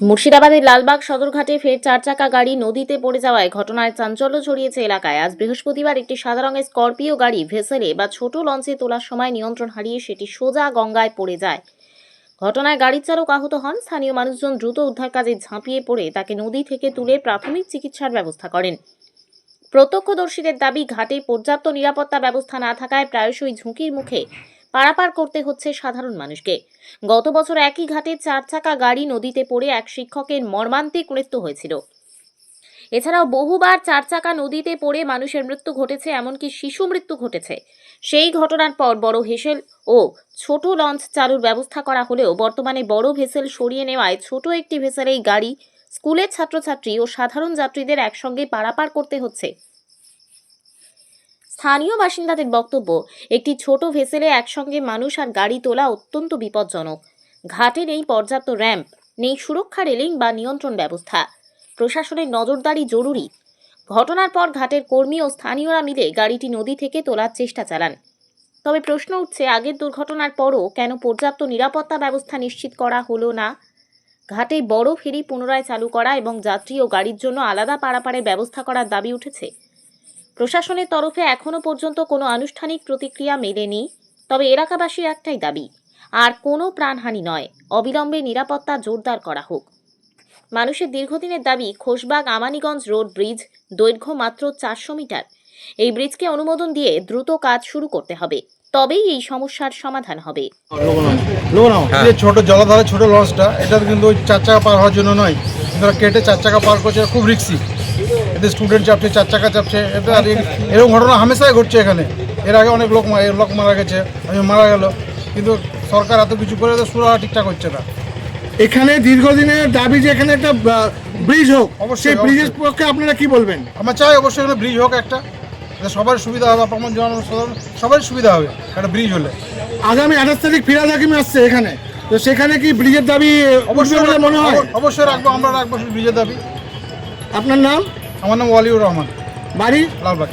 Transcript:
মুর্শিদাবাদের লালবাগ সদরঘাটে ফের চারচাকা গাড়ি নদীতে পড়ে যাওয়ায় ঘটনায় চাঞ্চল্য ছড়িয়েছে এলাকায়। আজ বৃহস্পতিবার একটি সাদা রঙের স্করপিও গাড়ি ভেসেলে বা ছোট লঞ্চে তোলার সময় নিয়ন্ত্রণ হারিয়ে সেটি সোজা গঙ্গায় পড়ে যায়। ঘটনায় গাড়ির চালক আহত হন। স্থানীয় মানুষজন দ্রুত উদ্ধার কাজে ঝাঁপিয়ে পড়ে তাকে নদী থেকে তুলে প্রাথমিক চিকিৎসার ব্যবস্থা করেন। প্রত্যক্ষদর্শীদের দাবি, ঘাটে পর্যাপ্ত নিরাপত্তা ব্যবস্থা না থাকায় প্রায়শই ঝুঁকির মুখে পারাপার করতে হচ্ছে সাধারণ মানুষকে। গত বছর একই ঘাটে চারচাকা গাড়ি নদীতে পড়ে এক শিক্ষকের মর্মান্তিক মৃত্যু হয়েছিল। এছাড়াও বহুবার চারচাকা নদীতে পড়ে মানুষের মৃত্যু ঘটেছে, এমনকি শিশু মৃত্যু ঘটেছে। সেই ঘটনার পর বড় ভেসেল ও ছোট লঞ্চ চালুর ব্যবস্থা করা হলেও বর্তমানে বড় ভেসেল সরিয়ে নেওয়ায় ছোট একটি ভেসেলেই গাড়ি, স্কুলের ছাত্রছাত্রী ও সাধারণ যাত্রীদের একসঙ্গে পারাপার করতে হচ্ছে। স্থানীয় বাসিন্দাদের বক্তব্য, একটি ছোট ভেসেলে একসঙ্গে মানুষ আর গাড়ি তোলা অত্যন্ত বিপজ্জনক। ঘাটে নেই পর্যাপ্ত র্যাম্প, নেই সুরক্ষা রেলিং বা নিয়ন্ত্রণ ব্যবস্থা। প্রশাসনের নজরদারি জরুরি। ঘটনার পর ঘাটের কর্মী ও স্থানীয়রা মিলে গাড়িটি নদী থেকে তোলার চেষ্টা চালান। তবে প্রশ্ন উঠছে, আগের দুর্ঘটনার পরও কেন পর্যাপ্ত নিরাপত্তা ব্যবস্থা নিশ্চিত করা হলো না? ঘাটে বড় ফেরি পুনরায় চালু করা এবং যাত্রী ও গাড়ির জন্য আলাদা পারাপারের ব্যবস্থা করার দাবি উঠেছে। প্রশাসনের তরফে এখনো পর্যন্ত কোনো আনুষ্ঠানিক প্রতিক্রিয়া মেলেনি। তবে এলাকাবাসীর একটাই দাবি, আর কোনো প্রাণহানি নয়, অবিলম্বে নিরাপত্তা জোরদার করা হোক। মানুষের দীর্ঘদিনের দাবি, খোশবাগ আমানিগঞ্জ রোড ব্রিজ, দৈর্ঘ্য মাত্র 400 মিটার। এই ব্রিজকে অনুমোদন দিয়ে দ্রুত কাজ শুরু করতে হবে, তবেই এই সমস্যার সমাধান হবে। ছোট জলাধারে ছোট লঞ্চটা, এটা কিন্তু ওই 4 চাকা পার হওয়ার জন্য নয়, কিন্তু কেটে 4 চাকা পার করছে, খুব রিস্কি। এতে স্টুডেন্ট চাপছে, 4 চাকা চাপছে। এরকম ঘটনা হামেশাই ঘটছে এখানে। এর আগে অনেক লোক মারা গেছে, মারা গেল, কিন্তু সরকার এত কিছু করে তো সুরাহা ঠিকঠাক হচ্ছে না। এখানে দীর্ঘদিনের দাবি যে এখানে একটা ব্রিজ হোক, অবশ্যই ব্রিজের পক্ষে আপনারা কি বলবেন? আমরা চাই অবশ্যই এখানে ব্রিজ হোক একটা, সবার সুবিধা হবে, আমার জনসাধারণ সবারই সুবিধা হবে একটা ব্রিজ হলে। আগামী 28 তারিখ ফিরাদ হাকিম আসছে এখানে, তো সেখানে কি ব্রিজের দাবি অবশ্যই বলে মনে হয়? অবশ্যই রাখবো, আমরা রাখবো ব্রিজের দাবি। আপনার নাম? আমার নাম ওয়ালিউর রহমান, বাড়ি লালবাগ।